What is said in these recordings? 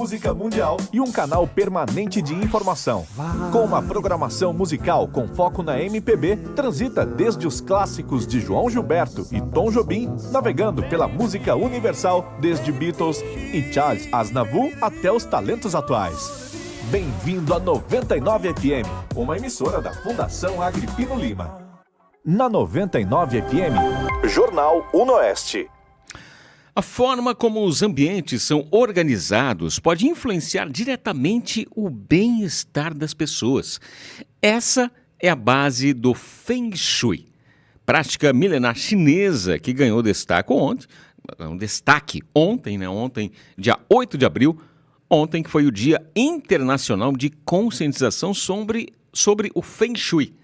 música mundial e um canal permanente de informação. Com uma programação musical com foco na MPB, transita desde os clássicos de João Gilberto e Tom Jobim, navegando pela música universal desde Beatles e Charles Aznavour até os talentos atuais. Bem-vindo a 99 FM, uma emissora da Fundação Agripino Lima. Na 99 FM, Jornal Unoeste. A forma como os ambientes são organizados pode influenciar diretamente o bem-estar das pessoas. Essa é a base do Feng Shui, prática milenar chinesa que ganhou destaque ontem, Ontem, dia 8 de abril, ontem que foi o Dia Internacional de Conscientização sobre o Feng Shui.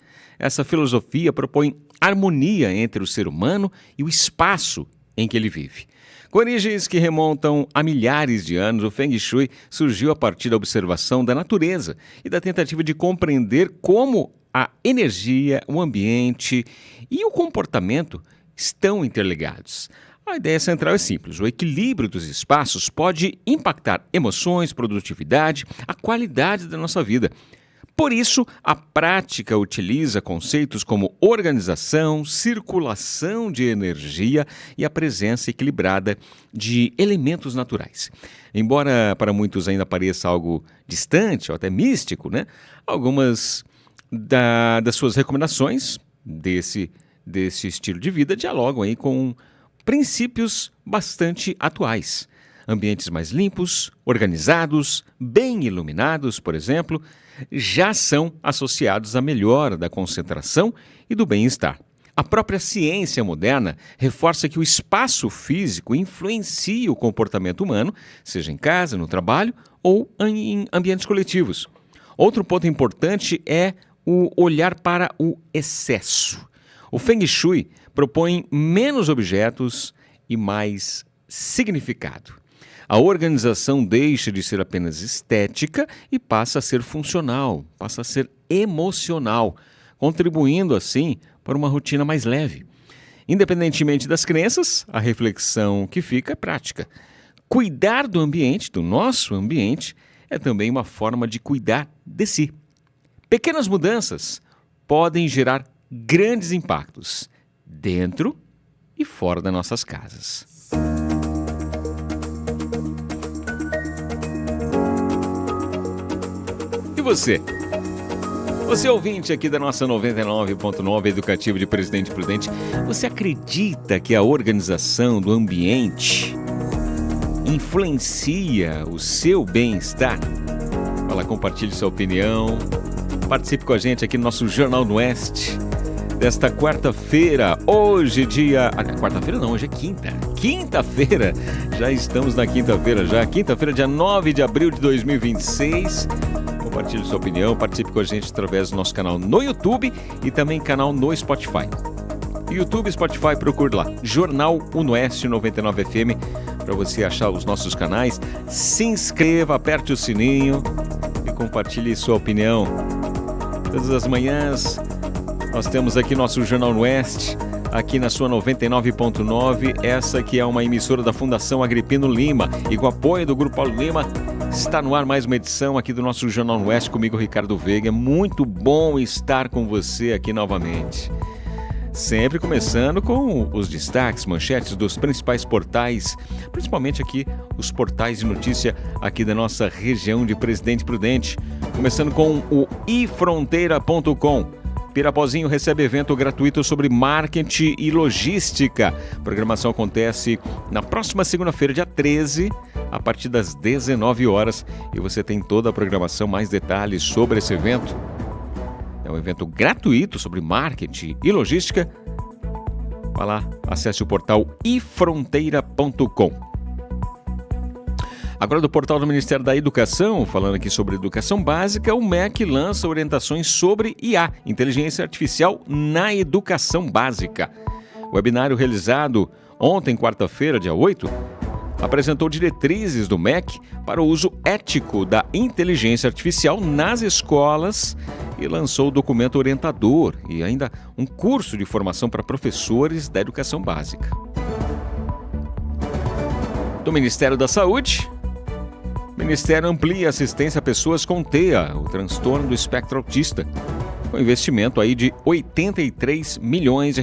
Essa filosofia propõe harmonia entre o ser humano e o espaço em que ele vive. Com origens que remontam a milhares de anos, o Feng Shui surgiu a partir da observação da natureza e da tentativa de compreender como a energia, o ambiente e o comportamento estão interligados. A ideia central é simples: o equilíbrio dos espaços pode impactar emoções, produtividade, a qualidade da nossa vida. Por isso, a prática utiliza conceitos como organização, circulação de energia e a presença equilibrada de elementos naturais. Embora para muitos ainda pareça algo distante ou até místico, algumas das suas recomendações desse estilo de vida dialogam aí com princípios bastante atuais. Ambientes mais limpos, organizados, bem iluminados, por exemplo, já são associados à melhora da concentração e do bem-estar. A própria ciência moderna reforça que o espaço físico influencia o comportamento humano, seja em casa, no trabalho ou em ambientes coletivos. Outro ponto importante é o olhar para o excesso. O Feng Shui propõe menos objetos e mais significado. A organização deixa de ser apenas estética e passa a ser funcional, passa a ser emocional, contribuindo assim para uma rotina mais leve. Independentemente das crenças, a reflexão que fica é prática. Cuidar do ambiente, do nosso ambiente, é também uma forma de cuidar de si. Pequenas mudanças podem gerar grandes impactos dentro e fora das nossas casas. Você ouvinte aqui da nossa 99.9 Educativo de Presidente Prudente, você acredita que a organização do ambiente influencia o seu bem-estar? Vai lá, compartilhe sua opinião, participe com a gente aqui no nosso Jornal Unoeste desta quarta-feira. Hoje quarta-feira não, hoje é quinta-feira, já estamos na quinta-feira, dia 9 de abril de 2026. Compartilhe sua opinião, participe com a gente através do nosso canal no YouTube e também canal no Spotify. YouTube e Spotify, procure lá, Jornal Unoeste 99 FM, para você achar os nossos canais. Se inscreva, aperte o sininho e compartilhe sua opinião. Todas as manhãs nós temos aqui nosso Jornal Unoeste, aqui na sua 99.9, essa que é uma emissora da Fundação Agripino Lima e com apoio do Grupo Paulo Lima. Está no ar mais uma edição aqui do nosso Jornal Unoeste, comigo, Ricardo Veiga. É muito bom estar com você aqui novamente. Sempre começando com os destaques, manchetes dos principais portais, principalmente aqui os portais de notícia aqui da nossa região de Presidente Prudente. Começando com o ifronteira.com. Pirapozinho recebe evento gratuito sobre marketing e logística. A programação acontece na próxima segunda-feira, dia 13, a partir das 19 horas. E você tem toda a programação, mais detalhes sobre esse evento. É um evento gratuito sobre marketing e logística. Vá lá, acesse o portal ifronteira.com. Agora do portal do Ministério da Educação, falando aqui sobre educação básica, o MEC lança orientações sobre IA, inteligência artificial na educação básica. O webinário realizado ontem, quarta-feira, dia 8, apresentou diretrizes do MEC para o uso ético da inteligência artificial nas escolas e lançou o documento orientador e ainda um curso de formação para professores da educação básica. Do Ministério da Saúde, O Ministério amplia assistência a pessoas com TEA, o transtorno do espectro autista, com investimento aí de R$83 milhões.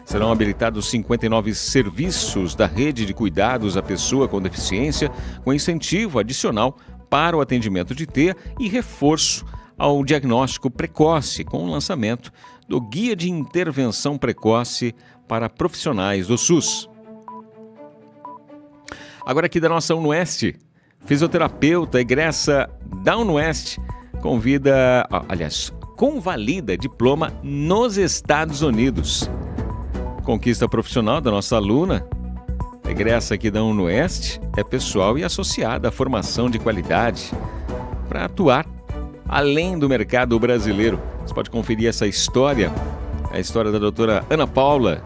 Serão habilitados 59 serviços da rede de cuidados à pessoa com deficiência, com incentivo adicional para o atendimento de TEA e reforço ao diagnóstico precoce, com o lançamento do Guia de Intervenção Precoce para profissionais do SUS. Agora aqui da nossa UniOeste, fisioterapeuta egressa da UniOeste convalida diploma nos Estados Unidos. Conquista profissional da nossa aluna, egressa aqui da UniOeste, é pessoal e associada à formação de qualidade para atuar além do mercado brasileiro. Você pode conferir essa história, a história da doutora Ana Paula,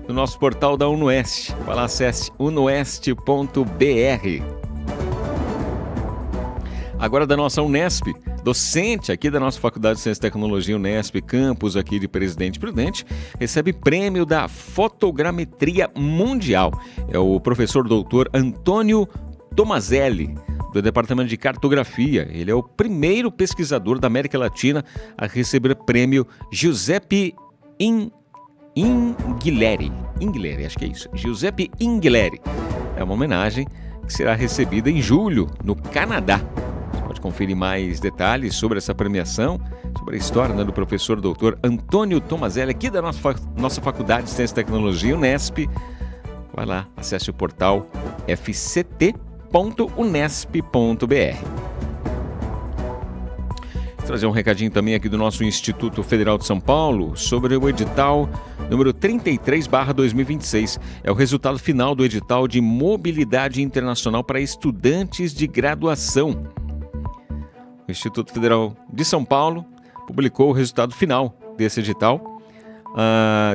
no nosso portal da UniOeste. Vai lá, acesse unioeste.br. Agora da nossa Unesp, docente aqui da nossa Faculdade de Ciência e Tecnologia Unesp, campus aqui de Presidente Prudente, recebe prêmio da fotogrametria mundial. É o professor doutor Antônio Tomazelli, do Departamento de Cartografia. Ele é o primeiro pesquisador da América Latina a receber prêmio Giuseppe Inghilleri, acho que é isso, Giuseppe Inghilleri. É uma homenagem que será recebida em julho, no Canadá. Você pode conferir mais detalhes sobre essa premiação, sobre a história do professor doutor Antônio Tomazelli, aqui da nossa Faculdade de Ciência e Tecnologia, Unesp. Vai lá, acesse o portal fct.unesp.br. Vou trazer um recadinho também aqui do nosso Instituto Federal de São Paulo sobre o edital número 33/2026. É o resultado final do edital de mobilidade internacional para estudantes de graduação. O Instituto Federal de São Paulo publicou o resultado final desse edital,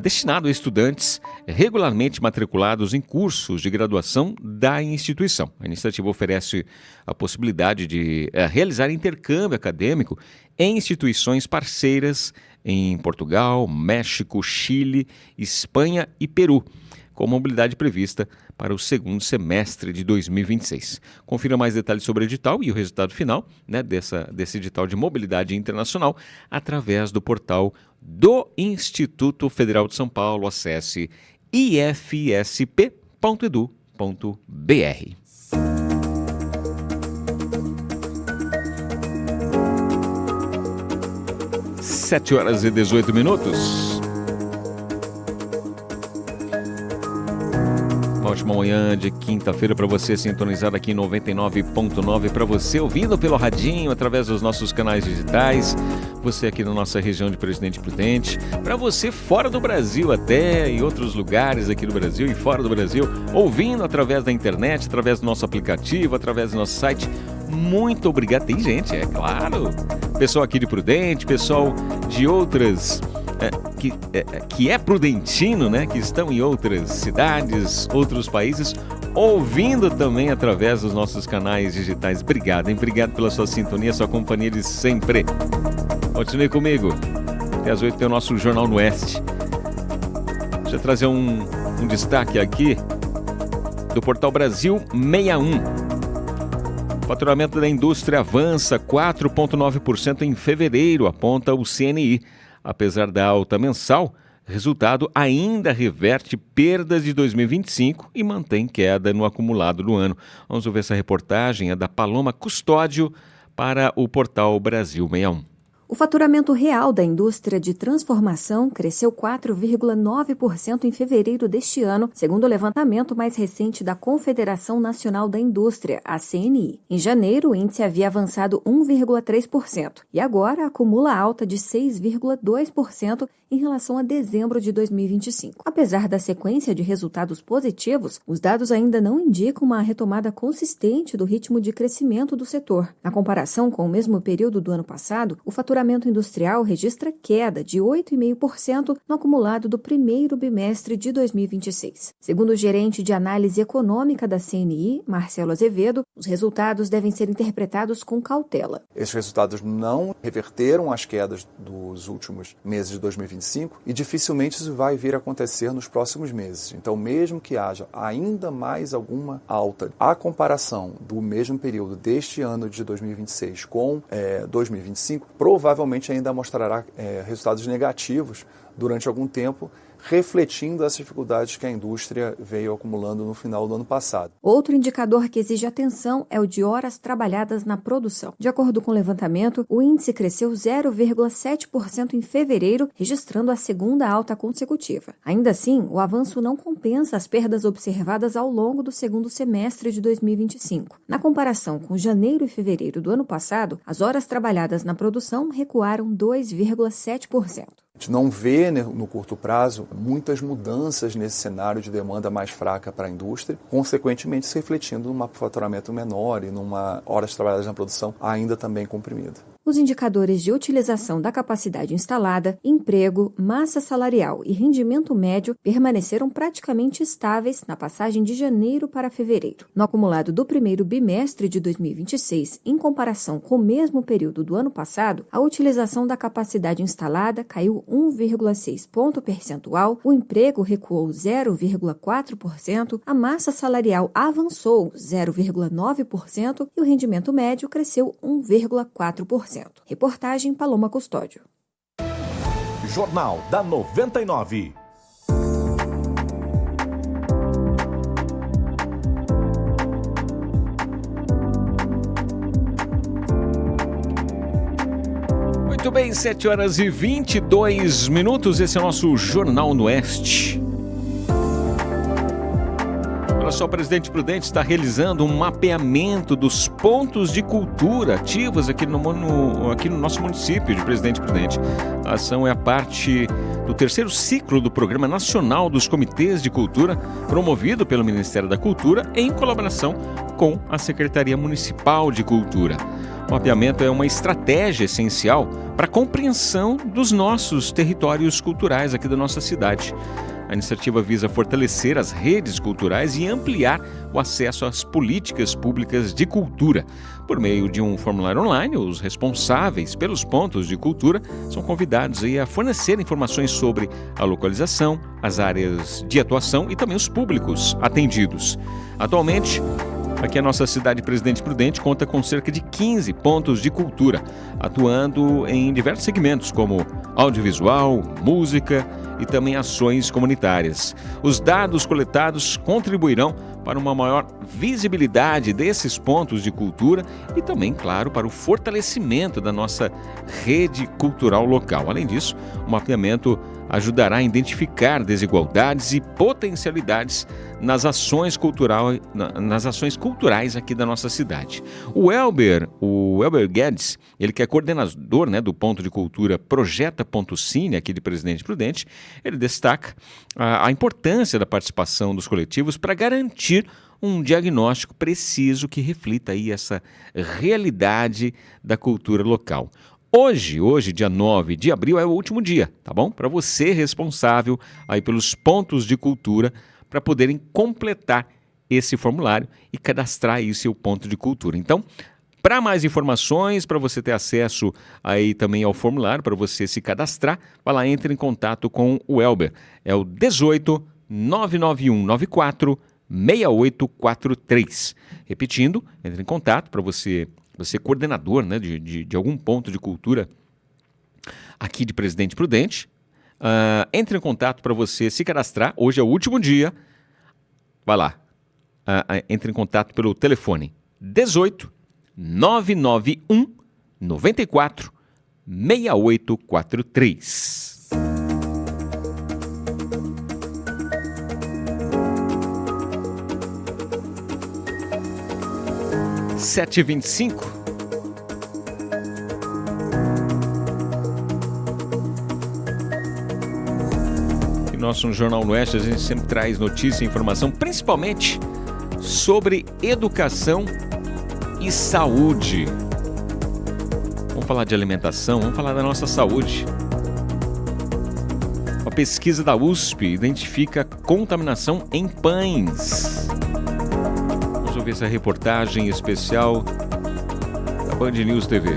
destinado a estudantes regularmente matriculados em cursos de graduação da instituição. A iniciativa oferece a possibilidade de realizar intercâmbio acadêmico em instituições parceiras em Portugal, México, Chile, Espanha e Peru, com mobilidade prevista para o segundo semestre de 2026. Confira mais detalhes sobre o edital e o resultado final, desse edital de mobilidade internacional através do portal do Instituto Federal de São Paulo. Acesse ifsp.edu.br. 7h18. Uma ótima manhã de quinta-feira para você, sintonizado aqui em 99.9, para você ouvindo pelo radinho, através dos nossos canais digitais, você aqui na nossa região de Presidente Prudente, para você fora do Brasil até, em outros lugares aqui do Brasil e fora do Brasil, ouvindo através da internet, através do nosso aplicativo, através do nosso site. Muito obrigado. Tem gente, é claro, pessoal aqui de Prudente, pessoal de outras... que é prudentino, que estão em outras cidades, outros países, ouvindo também através dos nossos canais digitais. Obrigado, hein? Obrigado pela sua sintonia, sua companhia de sempre. Continue comigo. Até às 8 tem o nosso Jornal no Oeste. Deixa eu trazer um destaque aqui do Portal Brasil 61. O faturamento da indústria avança 4,9% em fevereiro, aponta o CNI. Apesar da alta mensal, o resultado ainda reverte perdas de 2025 e mantém queda no acumulado do ano. Vamos ver essa reportagem, é da Paloma Custódio para o Portal Brasil 61. O faturamento real da indústria de transformação cresceu 4,9% em fevereiro deste ano, segundo o levantamento mais recente da Confederação Nacional da Indústria, a CNI. Em janeiro, o índice havia avançado 1,3% e agora acumula alta de 6,2% em relação a dezembro de 2025. Apesar da sequência de resultados positivos, os dados ainda não indicam uma retomada consistente do ritmo de crescimento do setor. Na comparação com o mesmo período do ano passado, o faturamento faturamento industrial registra queda de 8,5% no acumulado do primeiro bimestre de 2026. Segundo o gerente de análise econômica da CNI, Marcelo Azevedo, os resultados devem ser interpretados com cautela. Esses resultados não reverteram as quedas dos últimos meses de 2025 e dificilmente isso vai vir a acontecer nos próximos meses. Então, mesmo que haja ainda mais alguma alta, a comparação do mesmo período deste ano de 2026 com 2025, provavelmente ainda mostrará resultados negativos durante algum tempo, refletindo as dificuldades que a indústria veio acumulando no final do ano passado. Outro indicador que exige atenção é o de horas trabalhadas na produção. De acordo com o levantamento, o índice cresceu 0,7% em fevereiro, registrando a segunda alta consecutiva. Ainda assim, o avanço não compensa as perdas observadas ao longo do segundo semestre de 2025. Na comparação com janeiro e fevereiro do ano passado, as horas trabalhadas na produção recuaram 2,7%. A gente não vê, no curto prazo, muitas mudanças nesse cenário de demanda mais fraca para a indústria, consequentemente se refletindo num faturamento menor e numa horas trabalhadas na produção ainda também comprimida. Os indicadores de utilização da capacidade instalada, emprego, massa salarial e rendimento médio permaneceram praticamente estáveis na passagem de janeiro para fevereiro. No acumulado do primeiro bimestre de 2026, em comparação com o mesmo período do ano passado, a utilização da capacidade instalada caiu 1,6 ponto percentual, o emprego recuou 0,4%, a massa salarial avançou 0,9% e o rendimento médio cresceu 1,4%. Reportagem Paloma Custódio. Jornal da 99. Muito bem, 7 horas e 22 minutos. Esse é o nosso Jornal no Oeste. Olha só, o Presidente Prudente está realizando um mapeamento dos pontos de cultura ativos aqui no nosso município de Presidente Prudente. A ação é a parte do terceiro ciclo do Programa Nacional dos Comitês de Cultura, promovido pelo Ministério da Cultura em colaboração com a Secretaria Municipal de Cultura. O mapeamento é uma estratégia essencial para a compreensão dos nossos territórios culturais aqui da nossa cidade. A iniciativa visa fortalecer as redes culturais e ampliar o acesso às políticas públicas de cultura. Por meio de um formulário online, os responsáveis pelos pontos de cultura são convidados a fornecer informações sobre a localização, as áreas de atuação e também os públicos atendidos. Atualmente, aqui a nossa cidade Presidente Prudente conta com cerca de 15 pontos de cultura, atuando em diversos segmentos como audiovisual, música e também ações comunitárias. Os dados coletados contribuirão para uma maior visibilidade desses pontos de cultura e também, claro, para o fortalecimento da nossa rede cultural local. Além disso, o mapeamento ajudará a identificar desigualdades e potencialidades nas ações culturais aqui da nossa cidade. O Elber Guedes, ele que é coordenador, do ponto de cultura Projeta.cine aqui de Presidente Prudente, ele destaca a importância da participação dos coletivos para garantir um diagnóstico preciso que reflita aí essa realidade da cultura local. Hoje, dia 9 de abril, é o último dia, tá bom? Para você responsável aí pelos pontos de cultura, para poderem completar esse formulário e cadastrar aí o seu ponto de cultura. Então, para mais informações, para você ter acesso aí também ao formulário, para você se cadastrar, vai lá, entre em contato com o Elber. É o 18 991 94 6843. Repetindo, entre em contato para você coordenador, de algum ponto de cultura aqui de Presidente Prudente. Entre em contato para você se cadastrar. Hoje é o último dia. Vai lá. Entre em contato pelo telefone 18 991 94 6843. Sete e 25. E nosso Jornal no Oeste, a gente sempre traz notícia e informação, principalmente sobre educação e saúde. Vamos Vamos falar de alimentação, vamos falar da nossa saúde. Uma pesquisa da USP identifica contaminação em pães. Vamos ouvir essa reportagem especial da Band News TV.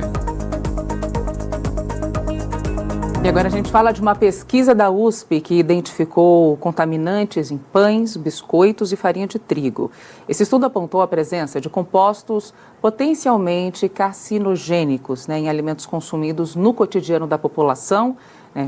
E agora a gente fala de uma pesquisa da USP que identificou contaminantes em pães, biscoitos e farinha de trigo. Esse estudo apontou a presença de compostos potencialmente carcinogênicos, em alimentos consumidos no cotidiano da população.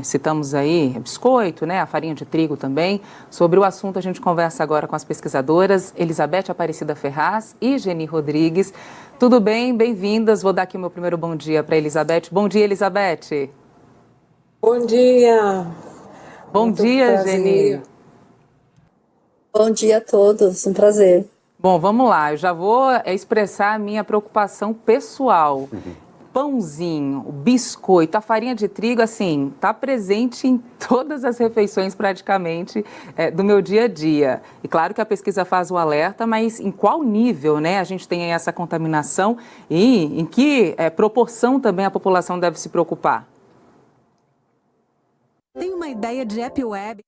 Citamos aí biscoito, a farinha de trigo também. Sobre o assunto a gente conversa agora com as pesquisadoras Elizabeth Aparecida Ferraz e Geni Rodrigues. Tudo bem? Bem-vindas. Vou dar aqui o meu primeiro bom dia para Elizabeth. Bom dia, Elizabeth. Bom dia. Bom dia, Geni. Bom dia a todos, um prazer. Bom, vamos lá, eu já vou expressar a minha preocupação pessoal. Pãozinho, biscoito, a farinha de trigo, assim, está presente em todas as refeições praticamente do meu dia a dia. E claro que a pesquisa faz o alerta, mas em qual nível, a gente tem essa contaminação e em que proporção também a população deve se preocupar? Tem uma ideia de app web?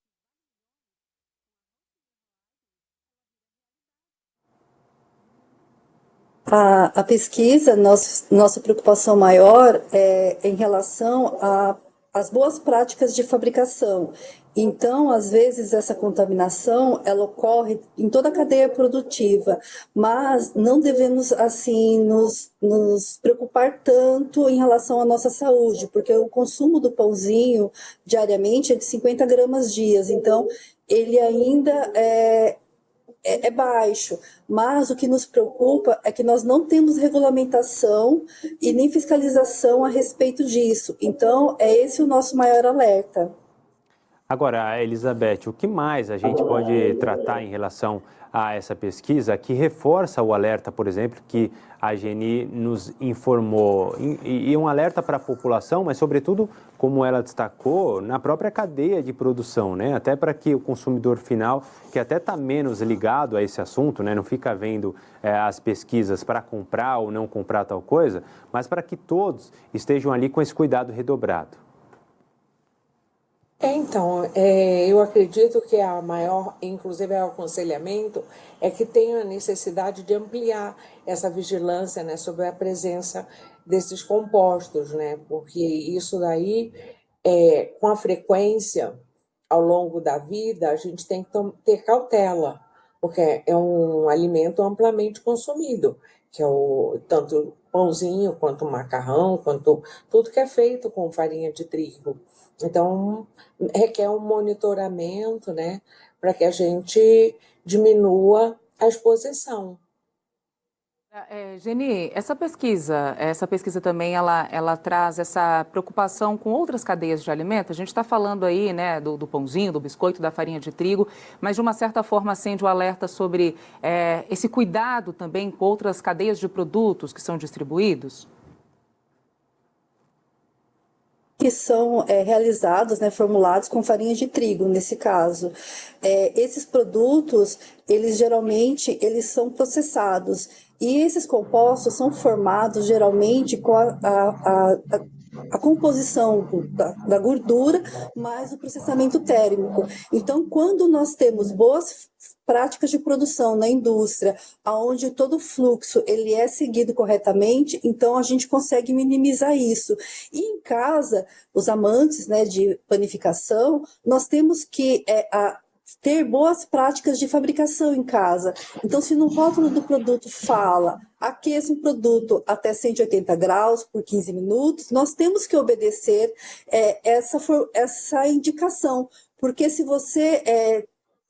A pesquisa, nossa preocupação maior é em relação às boas práticas de fabricação. Então, às vezes, essa contaminação, ela ocorre em toda a cadeia produtiva, mas não devemos, assim, nos preocupar tanto em relação à nossa saúde, porque o consumo do pãozinho diariamente é de 50 gramas dias, então ele ainda é baixo, mas o que nos preocupa é que nós não temos regulamentação e nem fiscalização a respeito disso. Então, é esse o nosso maior alerta. Agora, Elizabeth, o que mais a gente pode tratar em relação a essa pesquisa que reforça o alerta, por exemplo, que a Geni nos informou, e um alerta para a população, mas sobretudo, como ela destacou, na própria cadeia de produção, até para que o consumidor final, que até está menos ligado a esse assunto, não fica vendo as pesquisas para comprar ou não comprar tal coisa, mas para que todos estejam ali com esse cuidado redobrado. Então, eu acredito que a maior, inclusive o aconselhamento, é que tenha a necessidade de ampliar essa vigilância, sobre a presença desses compostos, porque isso daí, com a frequência ao longo da vida, a gente tem que ter cautela, porque é um alimento amplamente consumido, que é tanto pãozinho, quanto macarrão, quanto tudo que é feito com farinha de trigo. Então, requer um monitoramento, para que a gente diminua a exposição. Geni, essa pesquisa também, ela traz essa preocupação com outras cadeias de alimento. A gente está falando aí, do pãozinho, do biscoito, da farinha de trigo, mas de uma certa forma acende o alerta sobre esse cuidado também com outras cadeias de produtos que são distribuídos? Que são realizados, formulados com farinha de trigo, nesse caso. Esses produtos, eles geralmente são processados, e esses compostos são formados geralmente com a composição da gordura mais o processamento térmico. Então, quando nós temos boas práticas de produção na indústria, onde todo o fluxo ele é seguido corretamente, então a gente consegue minimizar isso. E em casa, os amantes de panificação, nós temos que ter boas práticas de fabricação em casa. Então, se no rótulo do produto fala aqueça um produto até 180 graus por 15 minutos, nós temos que obedecer essa indicação, porque se você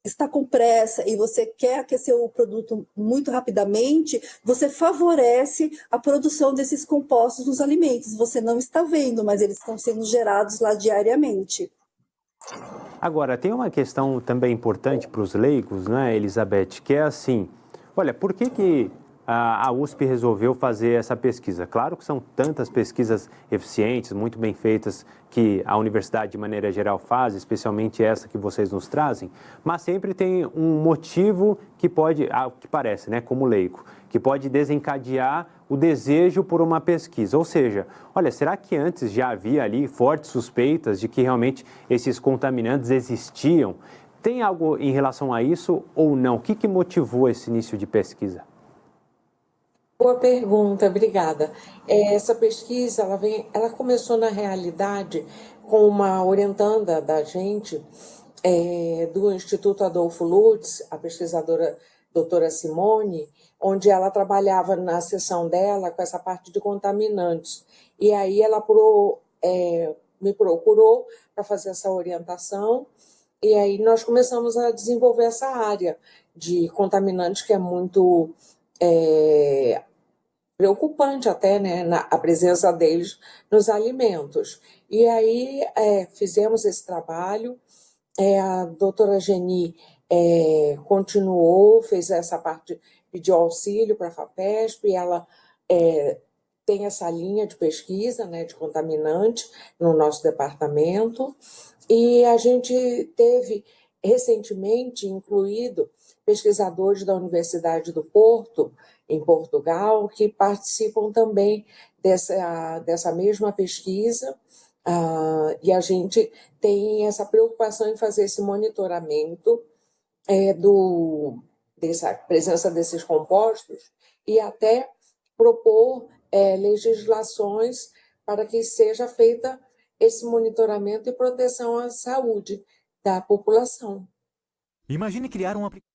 está com pressa e você quer aquecer o produto muito rapidamente, você favorece a produção desses compostos nos alimentos. Você não está vendo, mas eles estão sendo gerados lá diariamente. Agora, tem uma questão também importante para os leigos, Elizabeth, que é assim, olha, por que a USP resolveu fazer essa pesquisa? Claro que são tantas pesquisas eficientes, muito bem feitas, que a universidade, de maneira geral, faz, especialmente essa que vocês nos trazem, mas sempre tem um motivo que pode, que parece, né, como leigo, que pode desencadear o desejo por uma pesquisa. Ou seja, olha, será que antes já havia ali fortes suspeitas de que realmente esses contaminantes existiam? Tem algo em relação a isso ou não? O que motivou esse início de pesquisa? Boa pergunta, obrigada. Essa pesquisa, ela começou na realidade com uma orientanda da gente do Instituto Adolfo Lutz, a pesquisadora doutora Simone, onde ela trabalhava na seção dela com essa parte de contaminantes. E aí ela me procurou para fazer essa orientação, e aí nós começamos a desenvolver essa área de contaminantes que é muito preocupante até, né, a presença deles nos alimentos. E aí fizemos esse trabalho, a doutora Geni continuou, fez essa parte, pediu auxílio para a FAPESP, e ela tem essa linha de pesquisa, né, de contaminante no nosso departamento, e a gente teve recentemente incluído pesquisadores da Universidade do Porto, em Portugal, que participam também dessa mesma pesquisa, e a gente tem essa preocupação em fazer esse monitoramento dessa presença desses compostos e até propor legislações para que seja feita esse monitoramento e proteção à saúde da população. Imagine criar um aplicativo.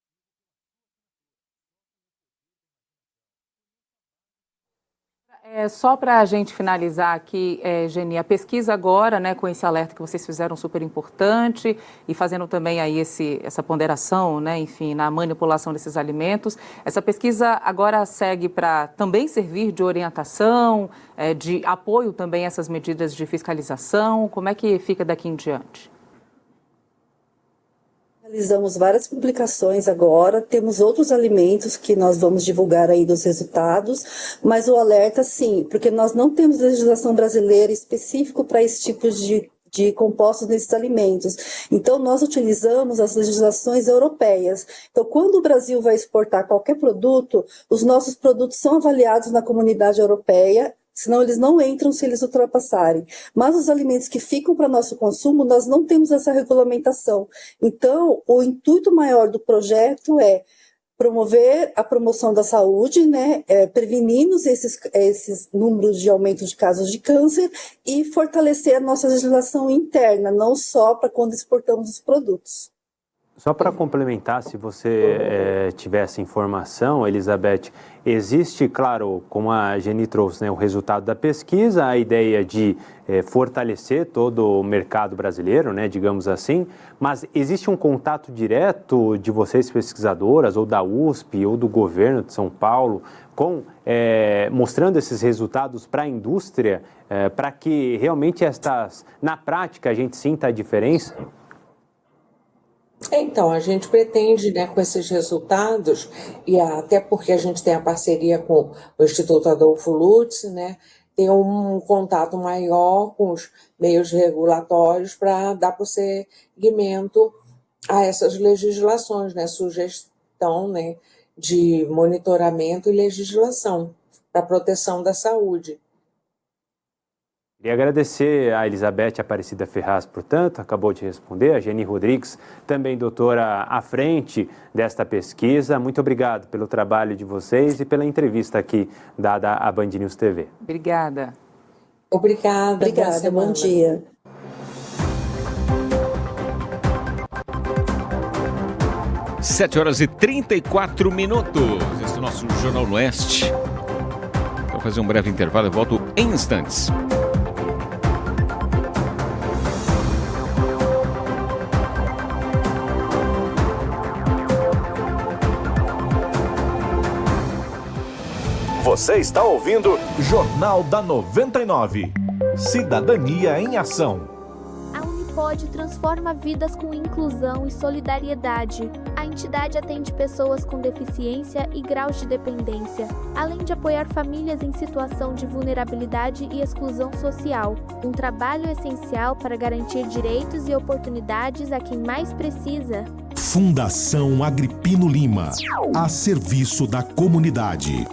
Só para a gente finalizar aqui, Geni, a pesquisa agora, né, com esse alerta que vocês fizeram super importante e fazendo também aí essa ponderação, né, enfim, na manipulação desses alimentos, essa pesquisa agora segue para também servir de orientação, de apoio também a essas medidas de fiscalização. Como é que fica daqui em diante? Realizamos várias publicações agora, temos outros alimentos que nós vamos divulgar aí dos resultados, mas o alerta sim, porque nós não temos legislação brasileira específica para esse tipo de compostos nesses alimentos. Então, nós utilizamos as legislações europeias. Então, quando o Brasil vai exportar qualquer produto, os nossos produtos são avaliados na comunidade europeia, senão eles não entram se eles ultrapassarem. Mas os alimentos que ficam para nosso consumo, nós não temos essa regulamentação. Então, o intuito maior do projeto é promover a promoção da saúde, né, prevenindo esses números de aumento de casos de câncer e fortalecer a nossa legislação interna, não só para quando exportamos os produtos. Só para complementar, se você tiver essa informação, Elizabeth, existe, claro, como a Geni trouxe, né, o resultado da pesquisa, a ideia de fortalecer todo o mercado brasileiro, né, digamos assim, mas existe um contato direto de vocês, pesquisadoras, ou da USP, ou do governo de São Paulo, mostrando esses resultados para a indústria, para que realmente na prática a gente sinta a diferença? Então, a gente pretende, né, com esses resultados, e até porque a gente tem a parceria com o Instituto Adolfo Lutz, né, ter um contato maior com os meios regulatórios para dar prosseguimento a essas legislações, né, sugestão, né, de monitoramento e legislação para proteção da saúde. Queria agradecer a Elizabeth Aparecida Ferraz, portanto, acabou de responder, a Geni Rodrigues, também doutora à frente desta pesquisa. Muito obrigado pelo trabalho de vocês e pela entrevista aqui dada à Band News TV. Obrigada. Obrigada, bom dia. Sete horas e 34 minutos. Esse é o nosso Jornal no Oeste. Vou fazer um breve intervalo e volto em instantes. Você está ouvindo Jornal da 99. Cidadania em Ação. A Unipod transforma vidas com inclusão e solidariedade. A entidade atende pessoas com deficiência e graus de dependência, além de apoiar famílias em situação de vulnerabilidade e exclusão social. Um trabalho essencial para garantir direitos e oportunidades a quem mais precisa. Fundação Agripino Lima, a serviço da comunidade.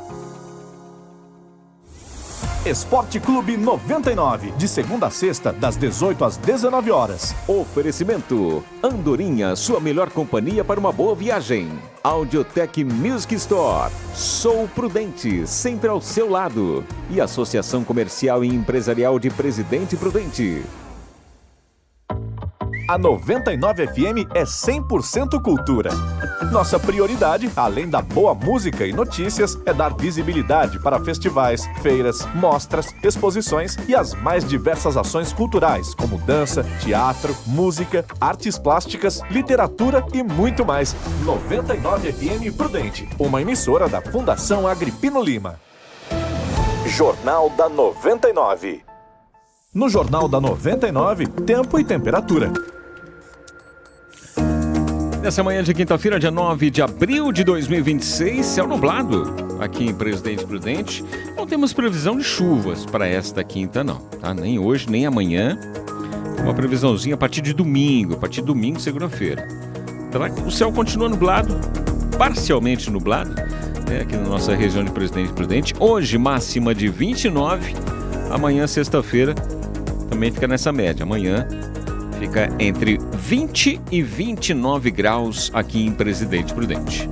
Esporte Clube 99, de segunda a sexta, das 18 às 19 horas. Oferecimento: Andorinha, sua melhor companhia para uma boa viagem. Audiotech Music Store. Sou Prudente, sempre ao seu lado. E Associação Comercial e Empresarial de Presidente Prudente. A 99 FM é 100% cultura. Nossa prioridade, além da boa música e notícias, é dar visibilidade para festivais, feiras, mostras, exposições e as mais diversas ações culturais, como dança, teatro, música, artes plásticas, literatura e muito mais. 99 FM Prudente, uma emissora da Fundação Agripino Lima. Jornal da 99. No Jornal da 99, tempo e temperatura. Nessa manhã de quinta-feira, dia 9 de abril de 2026, céu nublado aqui em Presidente Prudente. Não temos previsão de chuvas para esta quinta, não, tá? Nem hoje, nem amanhã. Uma previsãozinha a partir de domingo, segunda-feira. O céu continua nublado, parcialmente nublado, né, aqui na nossa região de Presidente Prudente. Hoje, máxima de 29. Amanhã, sexta-feira, também fica nessa média. Amanhã fica entre 20 e 29 graus aqui em Presidente Prudente.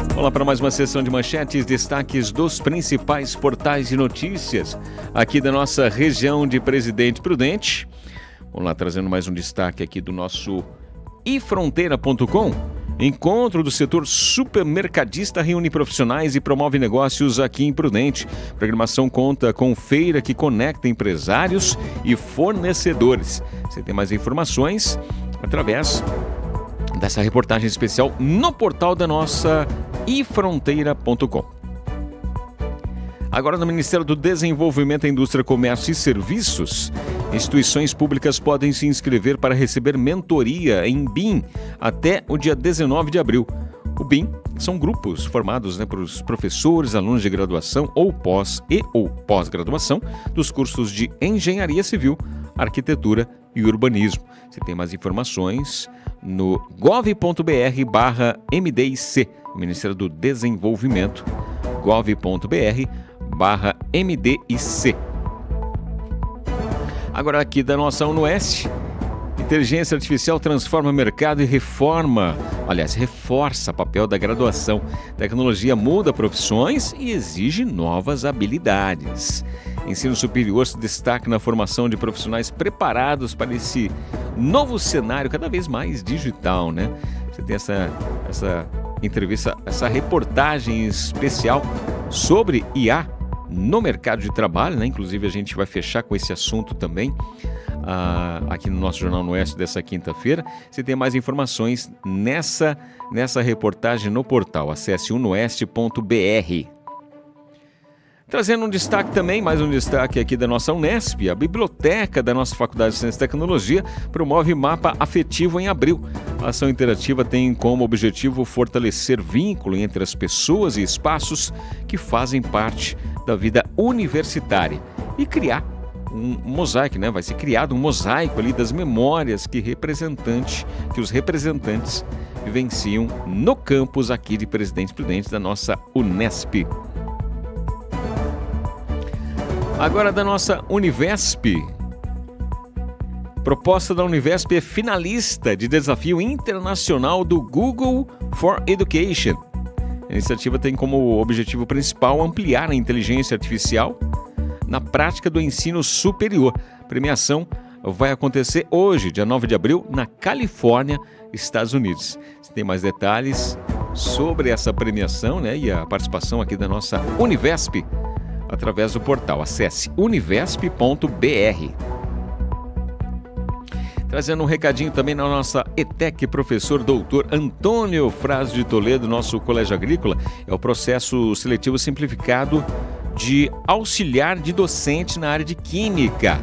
Vamos lá para mais uma sessão de manchetes, destaques dos principais portais de notícias aqui da nossa região de Presidente Prudente. Vamos lá, trazendo mais um destaque aqui do nosso ifronteira.com. Encontro do setor supermercadista reúne profissionais e promove negócios aqui em Prudente. A programação conta com feira que conecta empresários e fornecedores. Você tem mais informações através dessa reportagem especial no portal da nossa ifronteira.com. Agora, no Ministério do Desenvolvimento, Indústria, Comércio e Serviços, instituições públicas podem se inscrever para receber mentoria em BIM até o dia 19 de abril. O BIM são grupos formados por professores, alunos de graduação ou pós-graduação dos cursos de Engenharia Civil, Arquitetura e Urbanismo. Você tem mais informações no gov.br/MDIC, Ministério do Desenvolvimento, gov.br/MDIC. Agora aqui da nossa UNOeste, inteligência artificial transforma o mercado e reforça o papel da graduação. Tecnologia muda profissões e exige novas habilidades. Ensino superior se destaca na formação de profissionais preparados para esse novo cenário cada vez mais digital, né? Você tem essa entrevista, essa reportagem especial sobre IA no mercado de trabalho, né? Inclusive a gente vai fechar com esse assunto também aqui no nosso Jornal no Oeste dessa quinta-feira. Você tem mais informações nessa reportagem no portal. Acesse unoeste.br. Trazendo um destaque também, mais um destaque aqui da nossa Unesp, a biblioteca da nossa Faculdade de Ciência e Tecnologia promove mapa afetivo em abril. A ação interativa tem como objetivo fortalecer vínculo entre as pessoas e espaços que fazem parte da vida universitária e criar um mosaico, né? Vai ser criado um mosaico ali das memórias que os representantes vivenciam no campus aqui de Presidente Prudente da nossa Unesp. Agora da nossa Univesp. Proposta da Univesp é finalista de desafio internacional do Google for Education. A iniciativa tem como objetivo principal ampliar a inteligência artificial na prática do ensino superior. A premiação vai acontecer hoje, dia 9 de abril, na Califórnia, Estados Unidos. Você tem mais detalhes sobre essa premiação, né, e a participação aqui da nossa Univesp através do portal. Acesse univesp.br. Trazendo um recadinho também na nossa ETEC, professor doutor Antônio Fraz de Toledo, nosso colégio agrícola, é o processo seletivo simplificado de auxiliar de docente na área de química.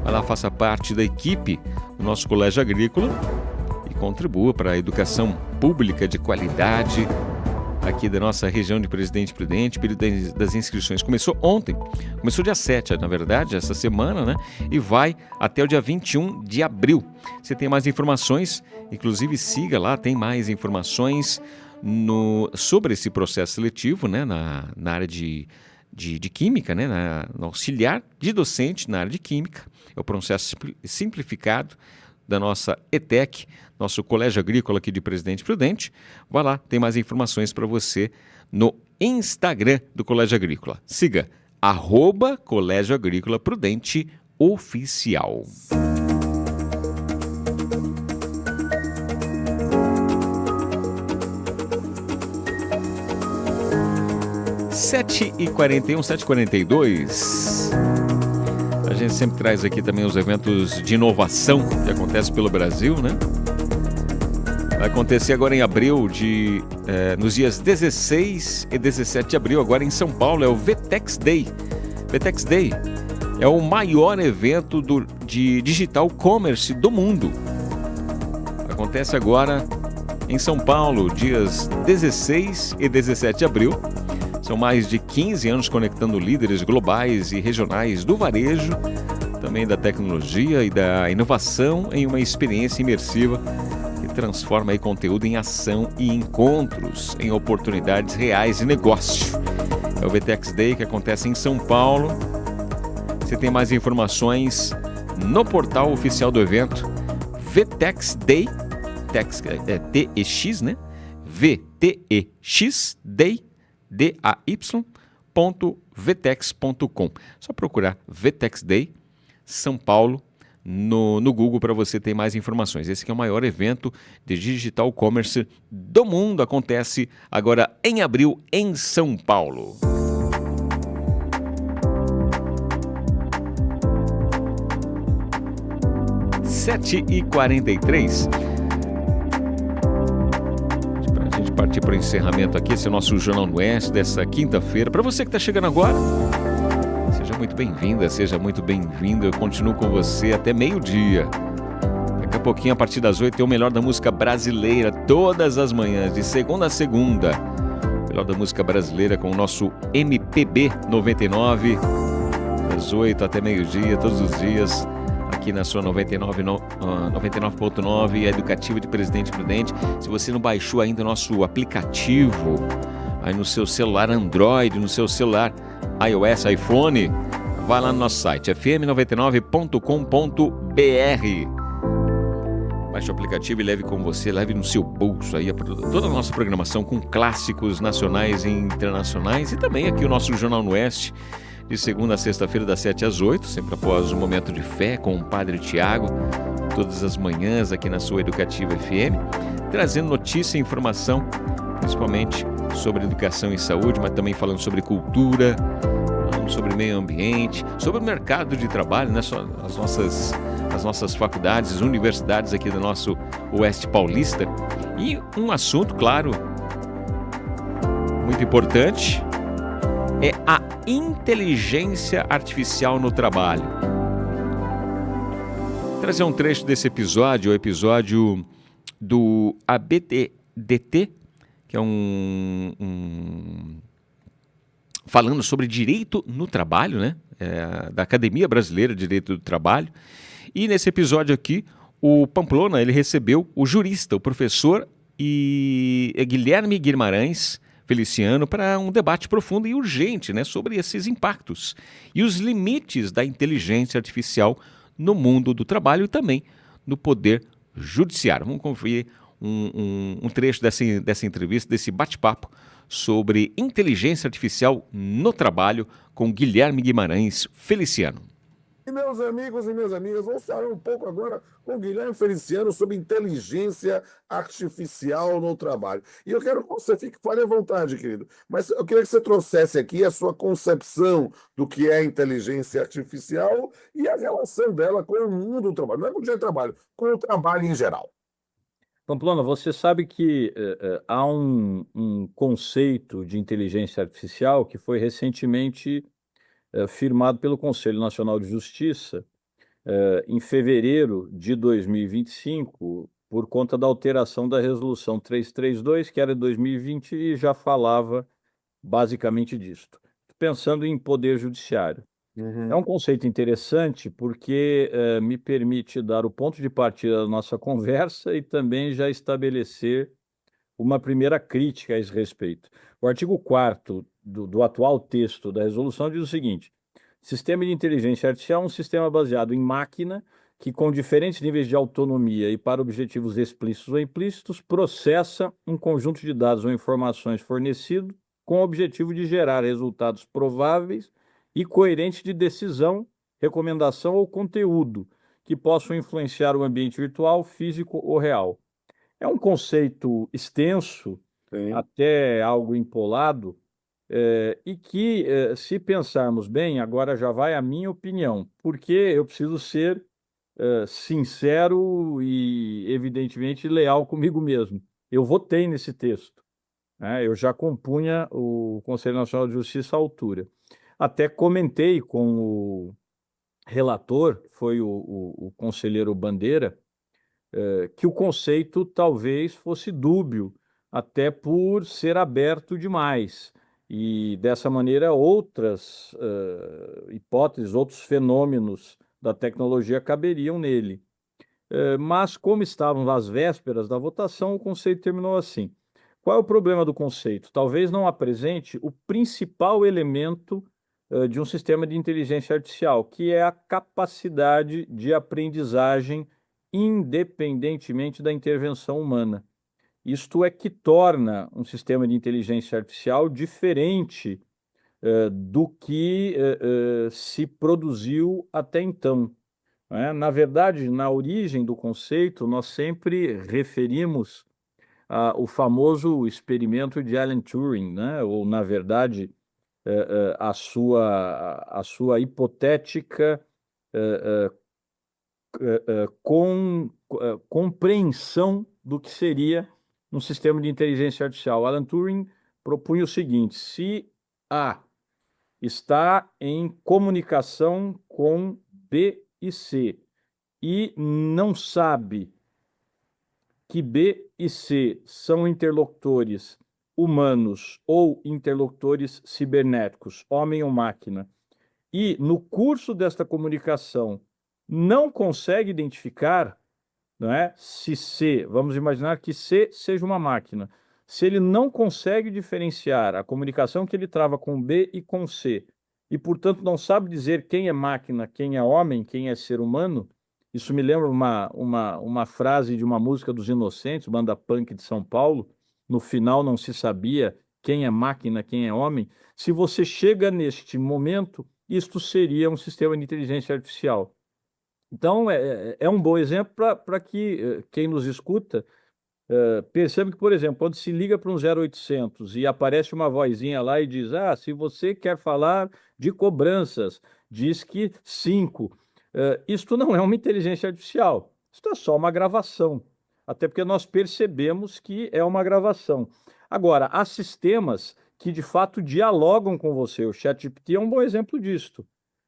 Vai lá, faça parte da equipe do nosso colégio agrícola e contribua para a educação pública de qualidade aqui da nossa região de Presidente Prudente. O período das inscrições começou ontem, começou dia 7, na verdade, essa semana, né? E vai até o dia 21 de abril. Você tem mais informações, inclusive siga lá, tem mais informações sobre esse processo seletivo, né? Na área de Química, né? No auxiliar de docente na área de Química. É o processo simplificado da nossa ETEC, nosso Colégio Agrícola aqui de Presidente Prudente. Vai lá, tem mais informações para você no Instagram do Colégio Agrícola. Siga, @Colégio Agrícola Prudente Oficial. Sete e 41, 7h42. A gente sempre traz aqui também os eventos de inovação que acontecem pelo Brasil, né? Vai acontecer agora em abril, nos dias 16 e 17 de abril, agora em São Paulo, é o VTEX Day. VTEX Day é o maior evento de digital commerce do mundo. Acontece agora em São Paulo, dias 16 e 17 de abril. São mais de 15 anos conectando líderes globais e regionais do varejo, também da tecnologia e da inovação em uma experiência imersiva que transforma aí conteúdo em ação e encontros em oportunidades reais de negócio. É o VTEX Day que acontece em São Paulo. Você tem mais informações no portal oficial do evento, VTEX Day, TEX, né? VTEX Day, day.vtex.com. Só procurar VTEX Day São Paulo no Google para você ter mais informações. Esse aqui é o maior evento de digital commerce do mundo. Acontece agora em abril em São Paulo. Sete e 43. Partir para o encerramento aqui, esse é o nosso Jornal no Oeste dessa quinta-feira. Para você que está chegando agora, seja muito bem-vinda, seja muito bem-vindo. Eu continuo com você até meio-dia. Daqui a pouquinho, a partir das 8, tem o melhor da música brasileira, todas as manhãs, de segunda a segunda. O melhor da música brasileira com o nosso MPB 99, das 8 até meio-dia, todos os dias, aqui na sua 99.9, a Educativa de Presidente Prudente. Se você não baixou ainda o nosso aplicativo aí no seu celular Android, no seu celular iOS, iPhone, vai lá no nosso site, fm99.com.br. Baixe o aplicativo e leve com você, leve no seu bolso aí toda a nossa programação com clássicos nacionais e internacionais, e também aqui o nosso Jornal no Oeste, de segunda a sexta-feira, das 7 às 8, sempre após um momento de fé com o Padre Tiago, todas as manhãs aqui na sua Educativa FM, trazendo notícia e informação, principalmente sobre educação e saúde, mas também falando sobre cultura, falando sobre meio ambiente, sobre o mercado de trabalho, né? As nossas faculdades, universidades aqui do nosso Oeste Paulista. E um assunto, claro, muito importante, é a inteligência artificial no trabalho. Vou trazer um trecho desse episódio, o episódio do ABDT, que é falando sobre direito no trabalho, né? Da Academia Brasileira de Direito do Trabalho. E nesse episódio aqui, o Pamplona, ele recebeu o jurista, o professor Guilherme Guimarães Feliciano para um debate profundo e urgente, né, sobre esses impactos e os limites da inteligência artificial no mundo do trabalho e também no poder judiciário. Vamos conferir um trecho dessa entrevista, desse bate-papo sobre inteligência artificial no trabalho com Guilherme Guimarães Feliciano. E meus amigos e minhas amigas, vamos falar um pouco agora com o Guilherme Feliciano sobre inteligência artificial no trabalho. E eu quero que você fale à vontade, querido, mas eu queria que você trouxesse aqui a sua concepção do que é inteligência artificial e a relação dela com o mundo do trabalho. Não é com o dia de trabalho, com o trabalho em geral. Pamplona, você sabe que há um conceito de inteligência artificial que foi recentemente firmado pelo Conselho Nacional de Justiça em fevereiro de 2025, por conta da alteração da resolução 332, que era de 2020 e já falava basicamente disto. Pensando em poder judiciário. É um conceito interessante porque me permite dar o ponto de partida da nossa conversa e também já estabelecer uma primeira crítica a esse respeito. O artigo 4º do atual texto da resolução diz o seguinte: sistema de inteligência artificial é um sistema baseado em máquina que, com diferentes níveis de autonomia e para objetivos explícitos ou implícitos, processa um conjunto de dados ou informações fornecido com o objetivo de gerar resultados prováveis e coerentes de decisão, recomendação ou conteúdo que possam influenciar o ambiente virtual, físico ou real. É um conceito extenso, até algo empolado, e que, se pensarmos bem, agora já vai a minha opinião, porque eu preciso ser sincero e, evidentemente, leal comigo mesmo. Eu votei nesse texto, né? Eu já compunha o Conselho Nacional de Justiça à altura. Até comentei com o relator, que foi o conselheiro Bandeira, que o conceito talvez fosse dúbio, até por ser aberto demais. E, dessa maneira, outras hipóteses, outros fenômenos da tecnologia caberiam nele. Mas, como estávamos às vésperas da votação, o conceito terminou assim. Qual é o problema do conceito? Talvez não apresente o principal elemento de um sistema de inteligência artificial, que é a capacidade de aprendizagem independentemente da intervenção humana. Isto é que torna um sistema de inteligência artificial diferente do que se produziu até então. Né? Na verdade, na origem do conceito, nós sempre referimos o famoso experimento de Alan Turing, né? Ou, na verdade, a sua hipotética compreensão do que seria um sistema de inteligência artificial. Alan Turing propunha o seguinte: se A está em comunicação com B e C e não sabe que B e C são interlocutores humanos ou interlocutores cibernéticos, homem ou máquina, e no curso desta comunicação não consegue identificar, não é, se C, vamos imaginar que C seja uma máquina, se ele não consegue diferenciar a comunicação que ele trava com B e com C, e portanto não sabe dizer quem é máquina, quem é homem, quem é ser humano, isso me lembra uma frase de uma música dos Inocentes, banda punk de São Paulo. No final não se sabia quem é máquina, quem é homem. Se você chega neste momento, isto seria um sistema de inteligência artificial. Então, é um bom exemplo para que quem nos escuta perceba que, por exemplo, quando se liga para um 0800 e aparece uma vozinha lá e diz: se você quer falar de cobranças, diz que 5. Isto não é uma inteligência artificial, isto é só uma gravação, até porque nós percebemos que é uma gravação. Agora, há sistemas que de fato dialogam com você, o ChatGPT é um bom exemplo disto,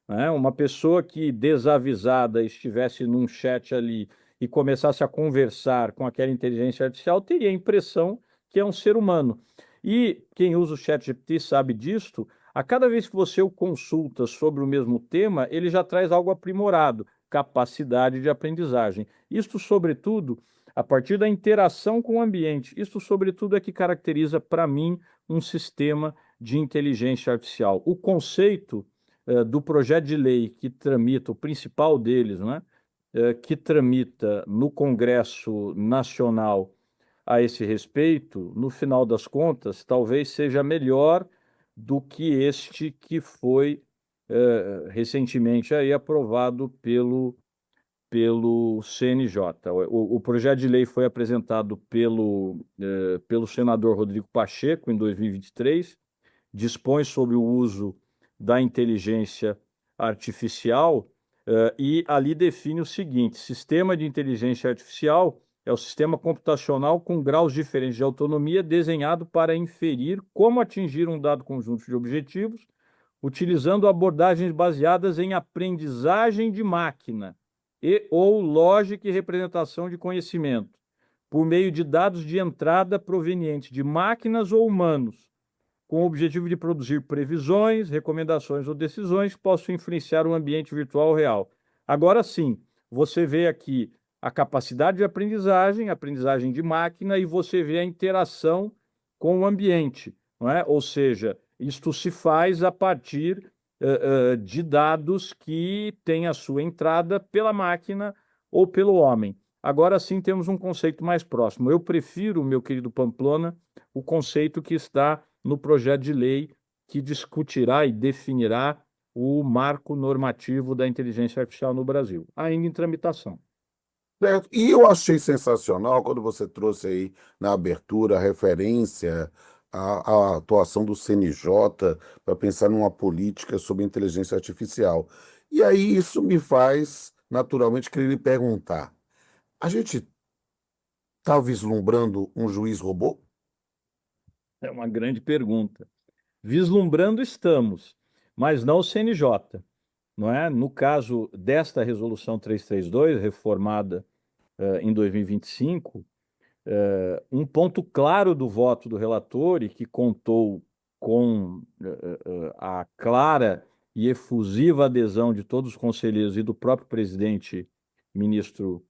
né? Uma pessoa que desavisada estivesse num chat ali e começasse a conversar com aquela inteligência artificial teria a impressão que é um ser humano. E quem usa o ChatGPT sabe disto. A cada vez que você o consulta sobre o mesmo tema, ele já traz algo aprimorado, capacidade de aprendizagem. Isto, sobretudo, a partir da interação com o ambiente. Isto, sobretudo, é que caracteriza, para mim, um sistema de inteligência artificial. O conceito do projeto de lei que tramita, o principal deles, né, que tramita no Congresso Nacional a esse respeito, no final das contas, talvez seja melhor do que este que foi recentemente aí aprovado pelo CNJ. O projeto de lei foi apresentado pelo senador Rodrigo Pacheco em 2023, dispõe sobre o uso da inteligência artificial e ali define o seguinte: sistema de inteligência artificial é o sistema computacional com graus diferentes de autonomia desenhado para inferir como atingir um dado conjunto de objetivos, utilizando abordagens baseadas em aprendizagem de máquina e ou lógica e representação de conhecimento, por meio de dados de entrada provenientes de máquinas ou humanos, com o objetivo de produzir previsões, recomendações ou decisões que possam influenciar o ambiente virtual real. Agora sim, você vê aqui a capacidade de aprendizagem de máquina, e você vê a interação com o ambiente, não é? Ou seja, isto se faz a partir de dados que têm a sua entrada pela máquina ou pelo homem. Agora sim temos um conceito mais próximo. Eu prefiro, meu querido Pamplona, o conceito que está no projeto de lei que discutirá e definirá o marco normativo da inteligência artificial no Brasil, ainda em tramitação. Certo. E eu achei sensacional quando você trouxe aí na abertura a referência à atuação do CNJ para pensar numa política sobre inteligência artificial. E aí isso me faz, naturalmente, querer lhe perguntar: a gente está vislumbrando um juiz robô? É uma grande pergunta. Vislumbrando estamos, mas não o CNJ, não é? No caso desta resolução 332, reformada em 2025, um ponto claro do voto do relator, e que contou com a clara e efusiva adesão de todos os conselheiros e do próprio presidente, ministro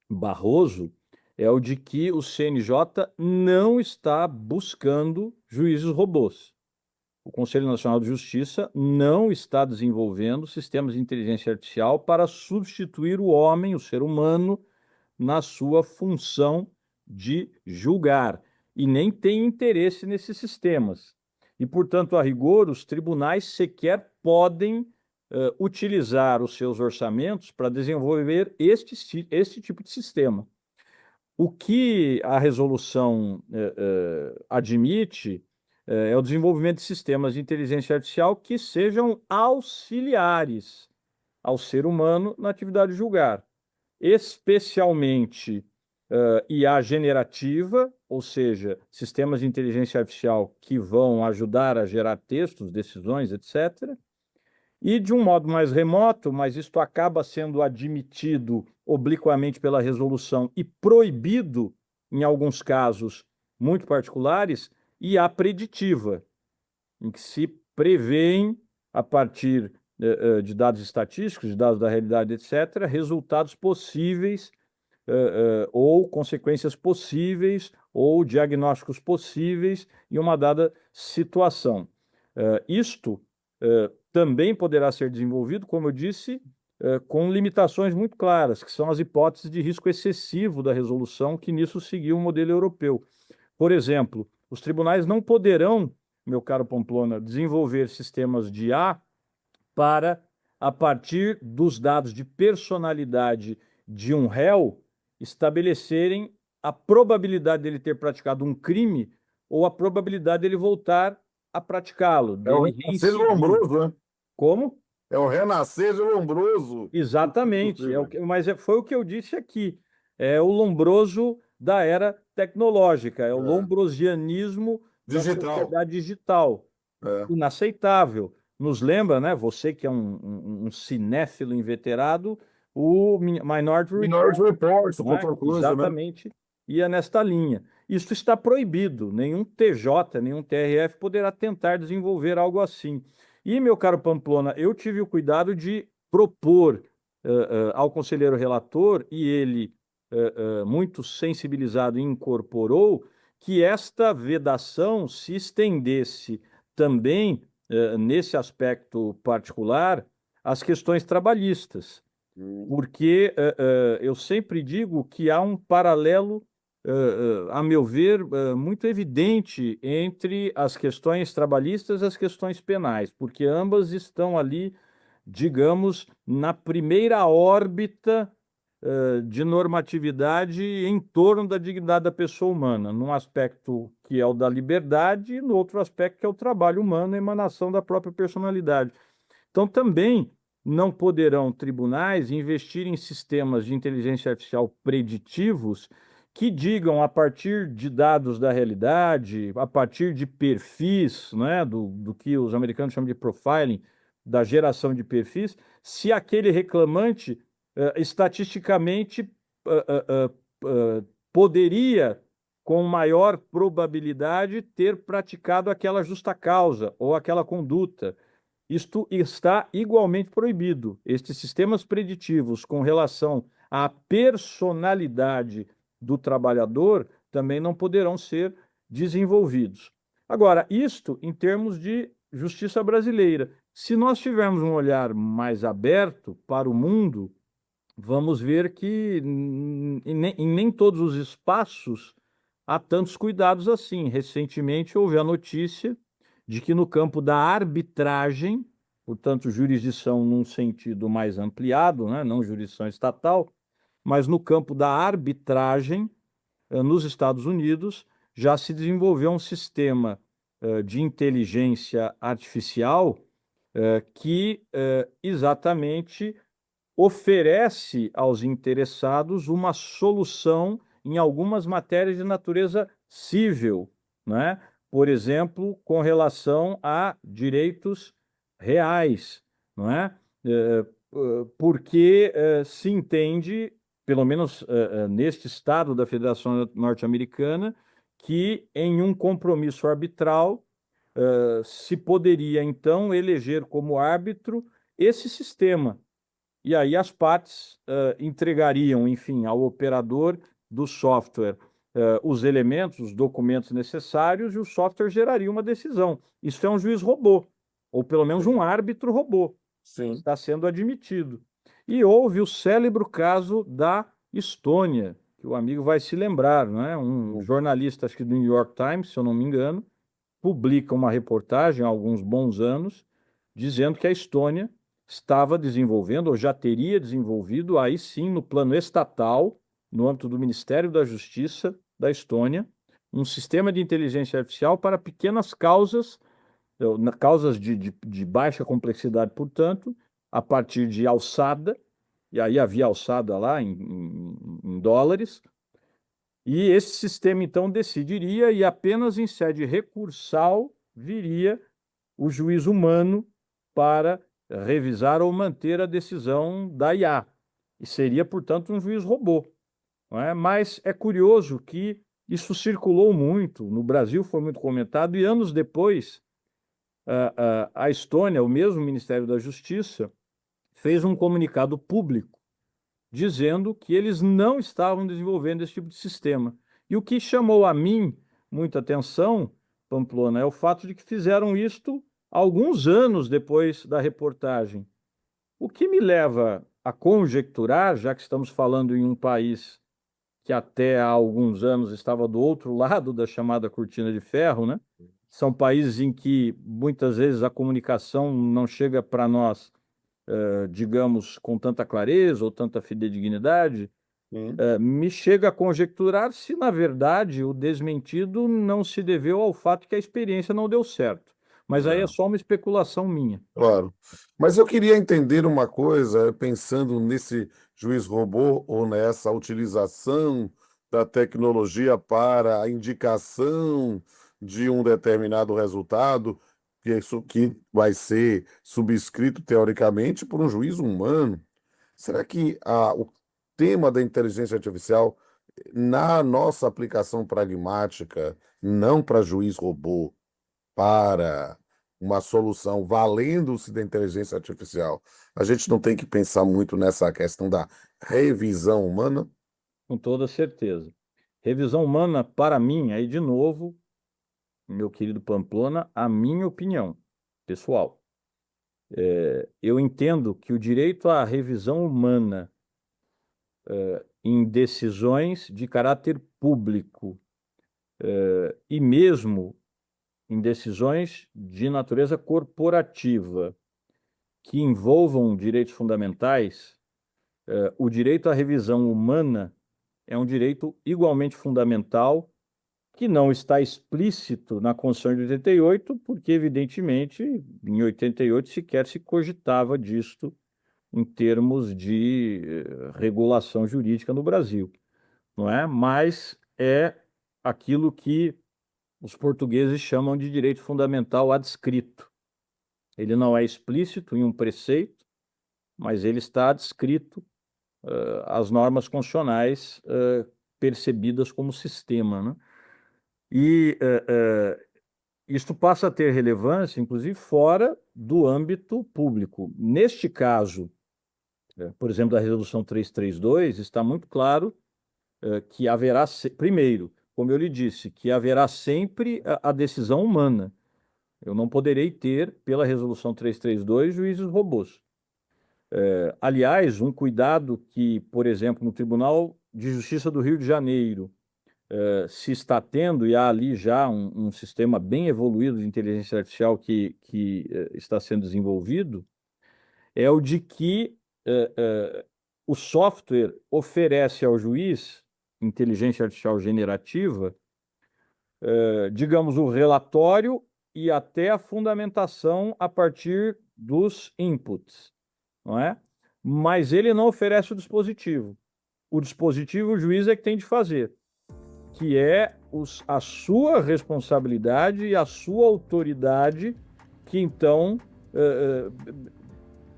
Barroso, é o de que o CNJ não está buscando juízes robôs. O Conselho Nacional de Justiça não está desenvolvendo sistemas de inteligência artificial para substituir o homem, o ser humano, na sua função de julgar, e nem tem interesse nesses sistemas. E, portanto, a rigor, os tribunais sequer podem utilizar os seus orçamentos para desenvolver este tipo de sistema. O que a resolução admite é o desenvolvimento de sistemas de inteligência artificial que sejam auxiliares ao ser humano na atividade de julgar, especialmente IA generativa, ou seja, sistemas de inteligência artificial que vão ajudar a gerar textos, decisões, etc. E de um modo mais remoto, mas isto acaba sendo admitido obliquamente pela resolução e proibido, em alguns casos muito particulares, IA preditiva, em que se prevêem, a partir de dados estatísticos, de dados da realidade, etc., resultados possíveis ou consequências possíveis ou diagnósticos possíveis em uma dada situação. Isto também poderá ser desenvolvido, como eu disse, com limitações muito claras, que são as hipóteses de risco excessivo da resolução, que nisso seguiu o modelo europeu. Por exemplo, os tribunais não poderão, meu caro Pamplona, desenvolver sistemas de IA para, a partir dos dados de personalidade de um réu, estabelecerem a probabilidade dele ter praticado um crime ou a probabilidade dele voltar a praticá-lo. É o renascer de Lombroso, né? Como? É o renascer de Lombroso. Exatamente, mas foi o que eu disse aqui. É o Lombroso da era tecnológica, é o lombrosianismo digital. Da sociedade digital. Inaceitável. Nos lembra, né? Você que é um cinéfilo inveterado, o Minority Report, exatamente, né? Ia nesta linha. Isso está proibido. Nenhum TJ, nenhum TRF poderá tentar desenvolver algo assim. E, meu caro Pamplona, eu tive o cuidado de propor ao conselheiro relator, e ele, muito sensibilizado, incorporou, que esta vedação se estendesse também, nesse aspecto particular, às questões trabalhistas. Porque eu sempre digo que há um paralelo, a meu ver, muito evidente entre as questões trabalhistas e as questões penais, porque ambas estão ali, digamos, na primeira órbita de normatividade em torno da dignidade da pessoa humana, num aspecto que é o da liberdade e no outro aspecto que é o trabalho humano, a emanação da própria personalidade. Então, também não poderão tribunais investir em sistemas de inteligência artificial preditivos que digam, a partir de dados da realidade, a partir de perfis, né, do que os americanos chamam de profiling, da geração de perfis, se aquele reclamante estatisticamente poderia, com maior probabilidade, ter praticado aquela justa causa ou aquela conduta. Isto está igualmente proibido. Estes sistemas preditivos com relação à personalidade do trabalhador também não poderão ser desenvolvidos. Agora, isto em termos de justiça brasileira. Se nós tivermos um olhar mais aberto para o mundo, vamos ver que em nem todos os espaços há tantos cuidados assim. Recentemente houve a notícia de que no campo da arbitragem, portanto, jurisdição num sentido mais ampliado, né, não jurisdição estatal, mas no campo da arbitragem, nos Estados Unidos, já se desenvolveu um sistema de inteligência artificial que exatamente oferece aos interessados uma solução em algumas matérias de natureza civil, né? Por exemplo, com relação a direitos reais, não é? Porque se entende, pelo menos neste estado da Federação Norte-Americana, que em um compromisso arbitral se poderia, então, eleger como árbitro esse sistema. E aí as partes entregariam, enfim, ao operador do software os elementos, os documentos necessários, e o software geraria uma decisão. Isso é um juiz robô, ou pelo menos um árbitro robô. Sim. Está sendo admitido. E houve o célebre caso da Estônia, que o amigo vai se lembrar, não é? Um jornalista, acho que do New York Times, se eu não me engano, publica uma reportagem há alguns bons anos, dizendo que a Estônia estava desenvolvendo, ou já teria desenvolvido, aí sim, no plano estatal, no âmbito do Ministério da Justiça da Estônia, um sistema de inteligência artificial para pequenas causas, causas de baixa complexidade, portanto, a partir de alçada, e aí havia alçada lá em dólares, e esse sistema, então, decidiria, e apenas em sede recursal viria o juiz humano para revisar ou manter a decisão da IA. E seria, portanto, um juiz robô. Não é? Mas é curioso que isso circulou muito, no Brasil foi muito comentado, e anos depois, a Estônia, o mesmo Ministério da Justiça, fez um comunicado público dizendo que eles não estavam desenvolvendo esse tipo de sistema. E o que chamou a mim muita atenção, Pamplona, é o fato de que fizeram isto alguns anos depois da reportagem. O que me leva a conjecturar, já que estamos falando em um país que até há alguns anos estava do outro lado da chamada cortina de ferro, né? São países em que muitas vezes a comunicação não chega para nós, digamos, com tanta clareza ou tanta fidedignidade. Me chega a conjecturar se, na verdade, o desmentido não se deveu ao fato que a experiência não deu certo. Mas aí é só uma especulação minha. Claro. Mas eu queria entender uma coisa, pensando nesse juiz robô ou nessa utilização da tecnologia para a indicação de um determinado resultado, que vai ser subscrito, teoricamente, por um juiz humano. Será que o tema da inteligência artificial, na nossa aplicação pragmática, não para juiz robô, para uma solução valendo-se da inteligência artificial, a gente não tem que pensar muito nessa questão da revisão humana? Com toda certeza. Revisão humana, para mim, aí de novo, meu querido Pamplona, a minha opinião pessoal. Eu entendo que o direito à revisão humana em decisões de caráter público e mesmo em decisões de natureza corporativa que envolvam direitos fundamentais, o direito à revisão humana é um direito igualmente fundamental que não está explícito na Constituição de 88, porque, evidentemente, em 88 sequer se cogitava disto em termos de regulação jurídica no Brasil, não é? Mas é aquilo que os portugueses chamam de direito fundamental adscrito. Ele não é explícito em um preceito, mas ele está adscrito às normas constitucionais percebidas como sistema, né? E isto passa a ter relevância, inclusive, fora do âmbito público. Neste caso, por exemplo, da Resolução 332, está muito claro que haverá, primeiro, como eu lhe disse, que haverá sempre a decisão humana. Eu não poderei ter, pela Resolução 332, juízes robôs. Aliás, um cuidado que, por exemplo, no Tribunal de Justiça do Rio de Janeiro se está tendo, e há ali já um sistema bem evoluído de inteligência artificial que está sendo desenvolvido, é o de que o software oferece ao juiz, inteligência artificial generativa, digamos, o relatório e até a fundamentação a partir dos inputs, não é? Mas ele não oferece o dispositivo. O dispositivo o juiz é que tem de fazer, que é a sua responsabilidade e a sua autoridade, que então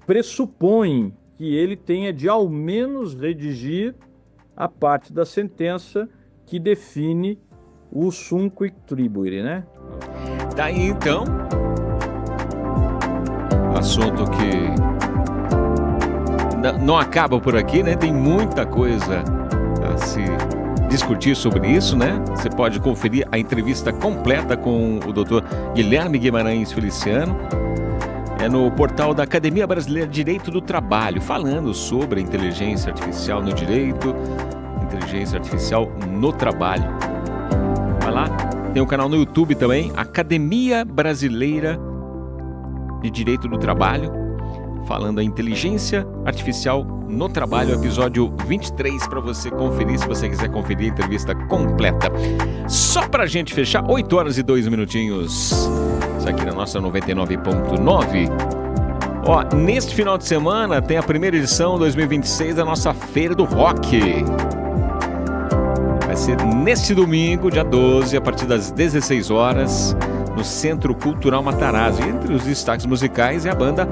pressupõe que ele tenha de ao menos redigir a parte da sentença que define o sum quic tribure, né? Daí então, assunto que não acaba por aqui, né? Tem muita coisa a se discutir sobre isso, né? Você pode conferir a entrevista completa com o Dr. Guilherme Guimarães Feliciano. É no portal da Academia Brasileira de Direito do Trabalho, falando sobre a inteligência artificial no direito, inteligência artificial no trabalho. Vai lá, tem um canal no YouTube também, Academia Brasileira de Direito do Trabalho, falando a inteligência artificial no trabalho, episódio 23, para você conferir, se você quiser conferir a entrevista completa. Só pra gente fechar, 8 horas e 2 minutinhos. Isso aqui na nossa 99.9. Ó, neste final de semana tem a primeira edição 2026 da nossa Feira do Rock. Vai ser neste domingo, dia 12, a partir das 16 horas, no Centro Cultural Matarazzo. E entre os destaques musicais é a banda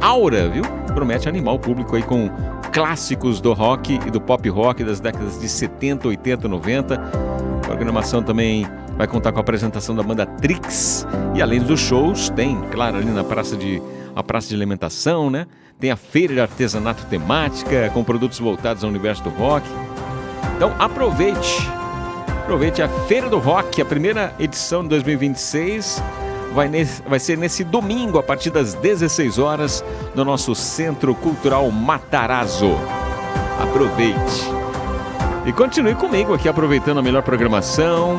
Aura, viu? Promete animar o público aí com clássicos do rock e do pop rock das décadas de 70, 80, 90. A programação também vai contar com a apresentação da banda Trix. E além dos shows, tem, claro, ali na praça de alimentação, né? Tem a feira de artesanato temática, com produtos voltados ao universo do rock. Então aproveite a Feira do Rock, a primeira edição de 2026. Vai ser nesse domingo, a partir das 16 horas, no nosso Centro Cultural Matarazzo. Aproveite. E continue comigo aqui, aproveitando a melhor programação.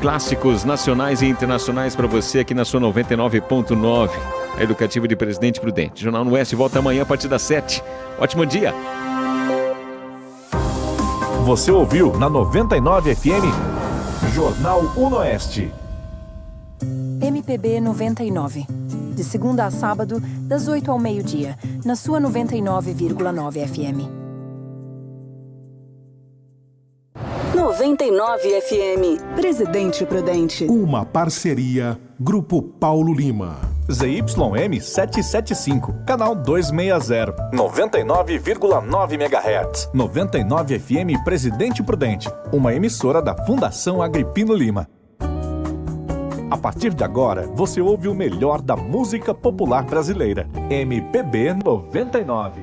Clássicos nacionais e internacionais para você aqui na sua 99.9. A Educativa de Presidente Prudente. Jornal no Oeste volta amanhã a partir das 7. Ótimo dia. Você ouviu na 99 FM, Jornal Unoeste. MPB 99. De segunda a sábado, das 8 ao meio-dia, na sua 99,9 FM. 99 FM. Presidente Prudente. Uma parceria Grupo Paulo Lima. ZYM 775, canal 260, 99,9 MHz. 99 FM Presidente Prudente, uma emissora da Fundação Agripino Lima. A partir de agora, você ouve o melhor da música popular brasileira. MPB 99.